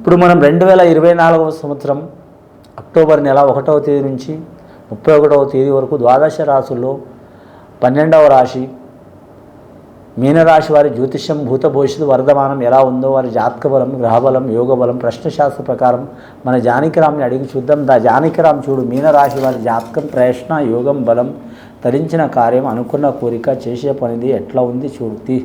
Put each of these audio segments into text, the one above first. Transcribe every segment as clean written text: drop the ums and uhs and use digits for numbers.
ఇప్పుడు మనం 2024వ సంవత్సరం అక్టోబర్ నెల 1వ తేదీ నుంచి 31వ తేదీ వరకు ద్వాదశ రాశుల్లో 12వ రాశి మీనరాశి వారి జ్యోతిష్యం భూత భవిష్యత్తు వర్ధమానం ఎలా ఉందో వారి జాతక బలం, గ్రహబలం, యోగ బలం ప్రశ్నశాస్త్ర ప్రకారం మన జానకిరామ్ని అడిగి చూద్దాం. జానకిరామ్ చూడు, మీనరాశి వారి జాతకం ప్రశ్న యోగం బలం తరించిన కార్యం అనుకున్న కోరిక చేసే పనిది ఎట్లా ఉంది చూడు.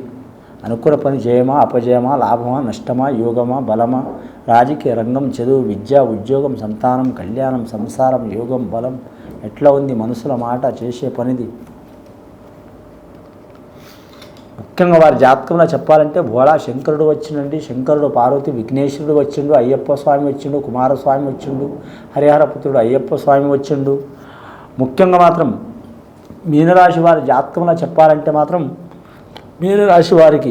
అనుకున్న పని జయమా అపజయమా లాభమా నష్టమా యోగమా బలమా రాజకీయ రంగం చదువు విద్య ఉద్యోగం సంతానం కళ్యాణం సంసారం యోగం బలం ఎట్లా ఉంది మనసుల మాట చేసే పనిది. ముఖ్యంగా వారి జాతకంలో చెప్పాలంటే భోళా శంకరుడు వచ్చిండండి, శంకరుడు పార్వతి విఘ్నేశ్వరుడు వచ్చిండు, అయ్యప్ప స్వామి వచ్చిండు, కుమారస్వామి వచ్చిండు, హరిహరపుత్రుడు అయ్యప్ప స్వామి వచ్చిండు. ముఖ్యంగా మాత్రం మీనరాశి వారి జాతకంలో చెప్పాలంటే మాత్రం మీనరాశి వారికి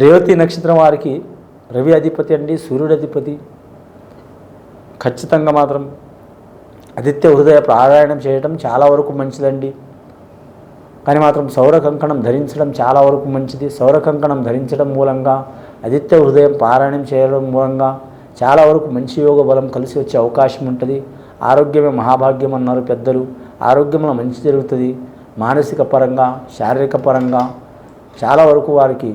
రేవతి నక్షత్రం వారికి రవి అధిపతి అండి, సూర్యుడు అధిపతి. ఖచ్చితంగా మాత్రం ఆదిత్య హృదయ పారాయణం చేయడం చాలా వరకు మంచిదండి. కానీ మాత్రం సౌర కంకణం ధరించడం చాలా వరకు మంచిది. సౌర కంకణం ధరించడం మూలంగా ఆదిత్య హృదయం పారాయణం చేయడం మూలంగా చాలా వరకు మంచి యోగ బలం కలిసి వచ్చే అవకాశం ఉంటుంది. ఆరోగ్యమే మహాభాగ్యం అన్నారు పెద్దలు. ఆరోగ్యంలో మంచి జరుగుతుంది. మానసిక పరంగా శారీరక పరంగా చాలా వరకు వారికి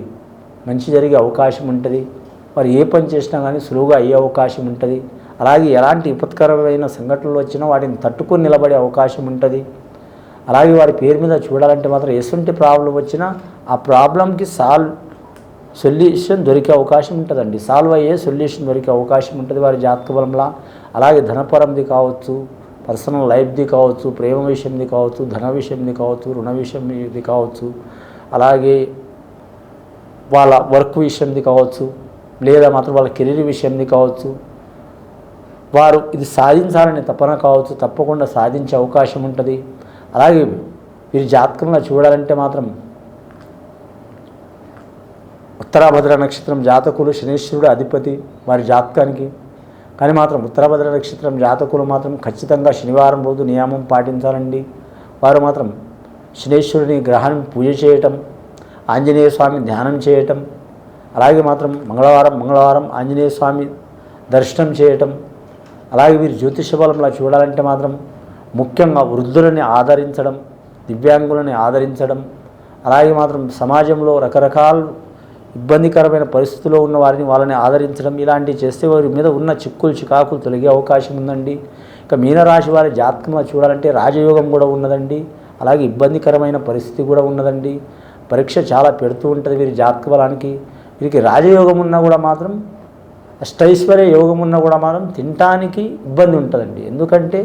మంచి జరిగే అవకాశం ఉంటుంది. వారు ఏ పని చేసినా కానీ సులువుగా అయ్యే అవకాశం ఉంటుంది. అలాగే ఎలాంటి విపత్కరమైన సంఘటనలు వచ్చినా వాటిని తట్టుకొని నిలబడే అవకాశం ఉంటుంది. అలాగే వారి పేరు మీద చూడాలంటే మాత్రం ఎటువంటి ప్రాబ్లం వచ్చినా ఆ ప్రాబ్లంకి సొల్యూషన్ దొరికే అవకాశం ఉంటుందండి. సాల్వ్ అయ్యే సొల్యూషన్ దొరికే అవకాశం ఉంటుంది వారి జాతక బలంలో. అలాగే ధనపరంది కావచ్చు, పర్సనల్ లైఫ్ది కావచ్చు, ప్రేమ విషయంది కావచ్చు, ధన విషయంది కావచ్చు, రుణ విషయంది కావచ్చు, అలాగే వాళ్ళ వర్క్ విషయంది కావచ్చు, లేదా మాత్రం వాళ్ళ కెరీర్ విషయంది కావచ్చు, వారు ఇది సాధించాలనే తపన కావచ్చు, తప్పకుండా సాధించే అవకాశం ఉంటుంది. అలాగే వీరి జాతకంలో చూడాలంటే మాత్రం ఉత్తరాభద్ర నక్షత్రం జాతకులు శనీశ్వరుడు అధిపతి వారి జాతకానికి. కానీ మాత్రం ఉత్తరాభద్ర నక్షత్రం జాతకులు మాత్రం ఖచ్చితంగా శనివారం రోజు నియమం పాటించాలండి. వారు మాత్రం శనీశ్వరుని గ్రహాన్ని పూజ చేయటం, ఆంజనేయ స్వామి ధ్యానం చేయటం, అలాగే మాత్రం మంగళవారం ఆంజనేయ స్వామి దర్శనం చేయటం. అలాగే వీరి జ్యోతిష బలంలో చూడాలంటే మాత్రం ముఖ్యంగా వృద్ధులని ఆదరించడం, దివ్యాంగులని ఆదరించడం, అలాగే మాత్రం సమాజంలో రకరకాల ఇబ్బందికరమైన పరిస్థితుల్లో ఉన్న వాళ్ళని ఆదరించడం, ఇలాంటివి చేస్తే వారి మీద ఉన్న చికాకులు తొలగే అవకాశం ఉందండి. ఇక మీనరాశి వారి జాతకంలో చూడాలంటే రాజయోగం కూడా ఉన్నదండి. అలాగే ఇబ్బందికరమైన పరిస్థితి కూడా ఉన్నదండి. పరీక్ష చాలా పెడుతూ ఉంటుంది వీరి జాతక బలానికి. వీరికి రాజయోగం ఉన్నా కూడా మాత్రం అష్టైశ్వర్య యోగం ఉన్నా కూడా మాత్రం తినటానికి ఇబ్బంది ఉంటుందండి. ఎందుకంటే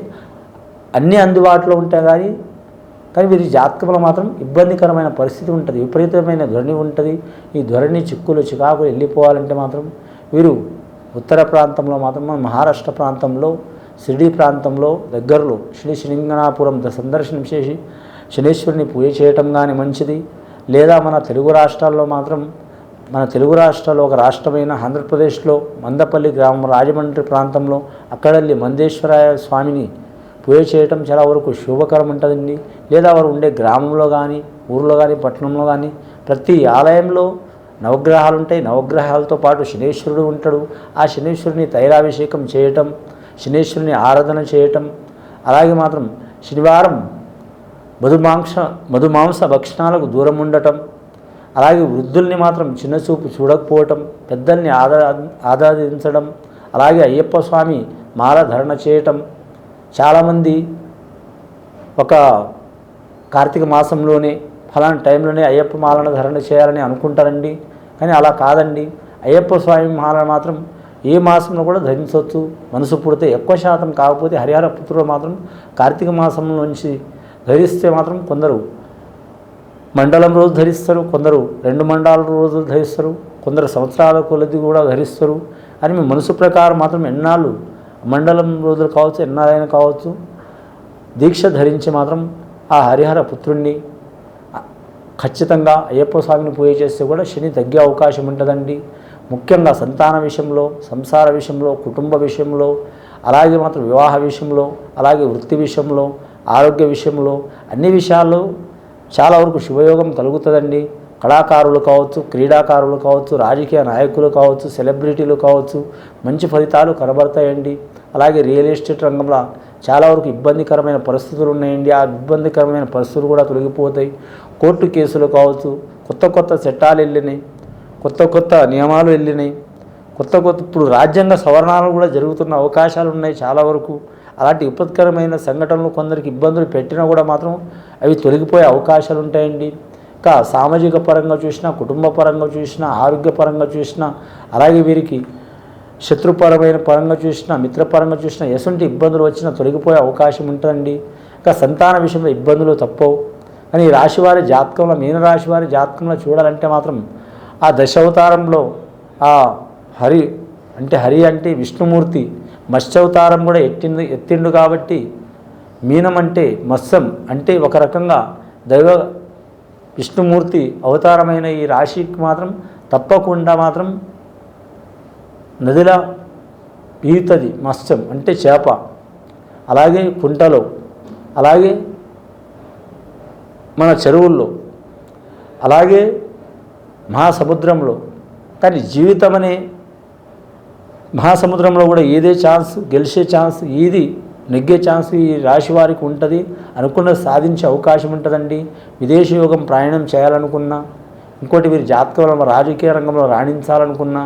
అన్నీ అందుబాటులో ఉంటాయి కానీ వీరి జాతకంలో మాత్రం ఇబ్బందికరమైన పరిస్థితి ఉంటుంది. విపరీతమైన ధ్వని ఉంటుంది. ఈ ధ్వని చికాకులు వెళ్ళిపోవాలంటే మాత్రం వీరు ఉత్తర ప్రాంతంలో మాత్రం మన మహారాష్ట్ర ప్రాంతంలో షిరిడి ప్రాంతంలో దగ్గరలో శ్రీ శ్రీలింగనాపురం సందర్శనం చేసి శనీశ్వరుని పూజ చేయటం కానీ మంచిది. లేదా మన తెలుగు రాష్ట్రాల్లో ఒక రాష్ట్రమైన ఆంధ్రప్రదేశ్లో మందపల్లి గ్రామం రాజమండ్రి ప్రాంతంలో అక్కడ వెళ్ళి మందేశ్వర స్వామిని పూజ చేయటం చాలా వరకు శుభకరం ఉంటుందండి. లేదా వారు ఉండే గ్రామంలో కానీ ఊరిలో కానీ పట్టణంలో కానీ ప్రతి ఆలయంలో నవగ్రహాలు ఉంటాయి. నవగ్రహాలతో పాటు శనీశ్వరుడు ఉంటాడు. ఆ శనీశ్వరుని తైలాభిషేకం చేయటం, శనీశ్వరుని ఆరాధన చేయటం, అలాగే మాత్రం శనివారం మధుమాంస భక్షణాలకు దూరం ఉండటం, అలాగే వృద్ధుల్ని మాత్రం చిన్నచూపు చూడకపోవటం, పెద్దల్ని ఆరాధించడం, అలాగే అయ్యప్ప స్వామి మాల ధరణ చేయటం. చాలామంది ఒక కార్తీక మాసంలోనే ఫలానా టైంలోనే అయ్యప్ప మాలను ధరణ చేయాలని అనుకుంటారండి. కానీ అలా కాదండి. అయ్యప్ప స్వామి మాలను మాత్రం ఏ మాసంలో కూడా ధరించవచ్చు మనసు పుడితే. ఎక్కువ శాతం కాకపోతే హరిహర పుత్రులు మాత్రం కార్తీక మాసం నుంచి ధరిస్తే మాత్రం కొందరు మండలం రోజు ధరిస్తారు, కొందరు 2 మండలాల రోజులు ధరిస్తారు, కొందరు సంవత్సరాల కొలది కూడా ధరిస్తారు. అని మీ మనసు ప్రకారం మాత్రం ఎన్నాళ్ళు మండలం రోజులు కావచ్చు, ఎన్నారైనా కావచ్చు దీక్ష ధరించి మాత్రం ఆ హరిహర పుత్రుణ్ణి ఖచ్చితంగా అయ్యప్ప స్వామిని పూజ చేస్తే కూడా శని తగ్గే అవకాశం ఉంటుందండి. ముఖ్యంగా సంతాన విషయంలో, సంసార విషయంలో, కుటుంబ విషయంలో, అలాగే మాత్రం వివాహ విషయంలో, అలాగే వృత్తి విషయంలో, ఆరోగ్య విషయంలో అన్ని విషయాల్లో చాలా వరకు శుభయోగం కలుగుతుందండి. కళాకారులు కావచ్చు, క్రీడాకారులు కావచ్చు, రాజకీయ నాయకులు కావచ్చు, సెలబ్రిటీలు కావచ్చు, మంచి ఫలితాలు కనబడతాయండి. అలాగే రియల్ ఎస్టేట్ రంగంలో చాలా వరకు ఇబ్బందికరమైన పరిస్థితులు ఉన్నాయండి. ఆ ఇబ్బందికరమైన పరిస్థితులు కూడా తొలగిపోతాయి. కోర్టు కేసులు కావచ్చు, కొత్త కొత్త చట్టాలు వెళ్ళినాయి, కొత్త కొత్త నియమాలు వెళ్ళినాయి, కొత్త ఇప్పుడు రాజ్యాంగ సవరణలు కూడా జరుగుతున్న అవకాశాలు ఉన్నాయి చాలా వరకు. అలాంటి విపత్కరమైన సంఘటనలు కొందరికి ఇబ్బందులు పెట్టినా కూడా మాత్రం అవి తొలగిపోయే అవకాశాలు ఉంటాయండి. ఇంకా సామాజిక పరంగా చూసినా, కుటుంబ పరంగా చూసినా, ఆరోగ్యపరంగా చూసినా, అలాగే వీరికి శత్రుపరమైన పరంగా చూసినా, మిత్రపరంగా చూసినా ఎటువంటి ఇబ్బందులు వచ్చినా తొలగిపోయే అవకాశం ఉంటుందండి. ఇంకా సంతాన విషయంలో ఇబ్బందులు తప్పవు. కానీ ఈ రాశివారి జాతకంలో, మీనరాశి వారి జాతకంలో చూడాలంటే మాత్రం ఆ దశావతారంలో ఆ హరి అంటే విష్ణుమూర్తి మత్స్యావతారం కూడా ఎత్తిండు కాబట్టి మీనం అంటే మత్స్యం అంటే ఒక రకంగా దైవ విష్ణుమూర్తి అవతారమైన ఈ రాశికి మాత్రం తప్పకుండా మాత్రం నదిలా ఈతది. మత్స్యం అంటే చేప, అలాగే కుంటలో, అలాగే మన చెరువుల్లో, అలాగే మహాసముద్రంలో. కానీ జీవితం అనే మహాసముద్రంలో కూడా ఏదే ఛాన్స్, గెలిచే ఛాన్స్, ఏది నెగ్గే ఛాన్స్ ఈ రాశి వారికి ఉంటుంది. అనుకున్నది సాధించే అవకాశం ఉంటుందండి. విదేశీ యోగం ప్రయాణం చేయాలనుకున్నా, ఇంకోటి వీరి జాతకంలో రాజకీయ రంగంలో రాణించాలనుకున్నా,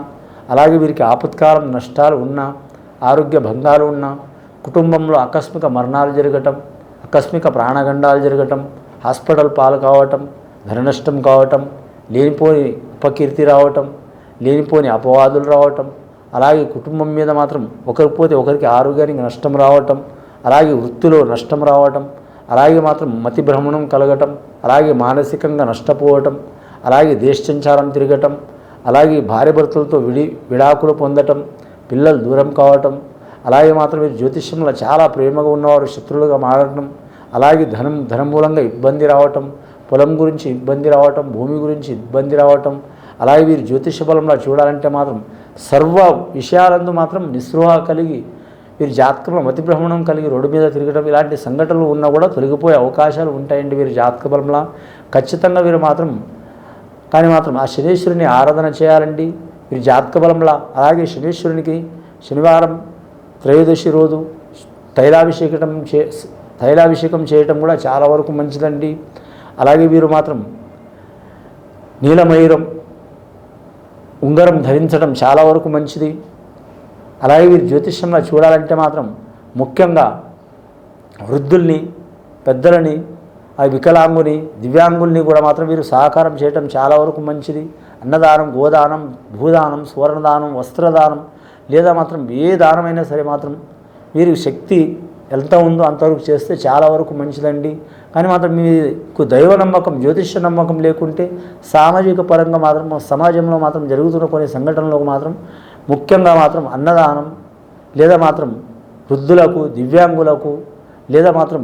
అలాగే వీరికి ఆపత్కాలం నష్టాలు ఉన్నా, ఆరోగ్య భంగాలు ఉన్నా, కుటుంబంలో ఆకస్మిక మరణాలు జరగటం, ఆకస్మిక ప్రాణగండాలు జరగటం, హాస్పిటల్ పాలు కావటం, ధన నష్టం కావటం, లేనిపోని ఉపకీర్తి రావటం, లేనిపోని అపవాదులు రావటం, అలాగే కుటుంబం మీద మాత్రం ఒకరికి పోతే ఒకరికి ఆరోగ్యానికి నష్టం రావటం, అలాగే వృత్తిలో నష్టం రావటం, అలాగే మాత్రం మతి భ్రమణం కలగటం, అలాగే మానసికంగా నష్టపోవటం, అలాగే దేశసంచారం తిరగటం, అలాగే భార్యాభర్తలతో విడాకులు పొందటం, పిల్లలు దూరం కావటం, అలాగే మాత్రం వీరు జ్యోతిష్యంలో చాలా ప్రేమగా ఉన్నవారు శత్రువులుగా మారటం, అలాగే ధనం మూలంగా ఇబ్బంది రావటం, పొలం గురించి ఇబ్బంది రావటం, భూమి గురించి ఇబ్బంది రావటం, అలాగే వీరు జ్యోతిష బలంలో చూడాలంటే మాత్రం సర్వ విషయాలందు మాత్రం నిస్పృహ కలిగి వీరి జాతకంలో మతి భ్రమణం కలిగి రోడ్డు మీద తిరగడం, ఇలాంటి సంఘటనలు ఉన్నా కూడా తొలగిపోయే అవకాశాలు ఉంటాయండి వీరి జాతక బలంలో. ఖచ్చితంగా వీరు మాత్రం కానీ మాత్రం ఆ శనీశ్వరుని ఆరాధన చేయాలండి వీరి జాతక బలంలో. అలాగే శనీశ్వరునికి శనివారం త్రయోదశి రోజు తైలాభిషేకం చేయటం కూడా చాలా వరకు మంచిదండి. అలాగే వీరు మాత్రం నీలమయూరం ఉంగరం ధరించడం చాలా వరకు మంచిది. అలాగే వీరు జ్యోతిష్యంలో చూడాలంటే మాత్రం ముఖ్యంగా వృద్ధుల్ని, పెద్దలని, ఆ వికలాంగుని, దివ్యాంగుల్ని కూడా మాత్రం వీరు సహకారం చేయటం చాలా వరకు మంచిది. అన్నదానం, గోదానం, భూదానం, సువర్ణదానం, వస్త్రదానం, లేదా మాత్రం ఏ దానమైనా సరే మాత్రం వీరి శక్తి ఎంత ఉందో అంతవరకు చేస్తే చాలా వరకు మంచిదండి. కానీ మాత్రం మీకు దైవ నమ్మకం, జ్యోతిష్య నమ్మకం లేకుంటే సామాజిక పరంగా మాత్రం సమాజంలో మాత్రం జరుగుతున్న కొన్ని సంఘటనలకు మాత్రం ముఖ్యంగా మాత్రం అన్నదానం, లేదా మాత్రం వృద్ధులకు, దివ్యాంగులకు, లేదా మాత్రం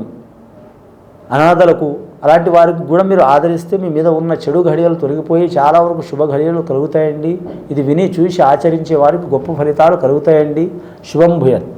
అనాథలకు, అలాంటి వారికి కూడా మీరు ఆదరిస్తే మీ మీద ఉన్న చెడు ఘడియలు తొలగిపోయి చాలా వరకు శుభ ఘడియలు కలుగుతాయండి. ఇది విని చూసి ఆచరించే వారికి గొప్ప ఫలితాలు కలుగుతాయండి. శుభం భూయాత్.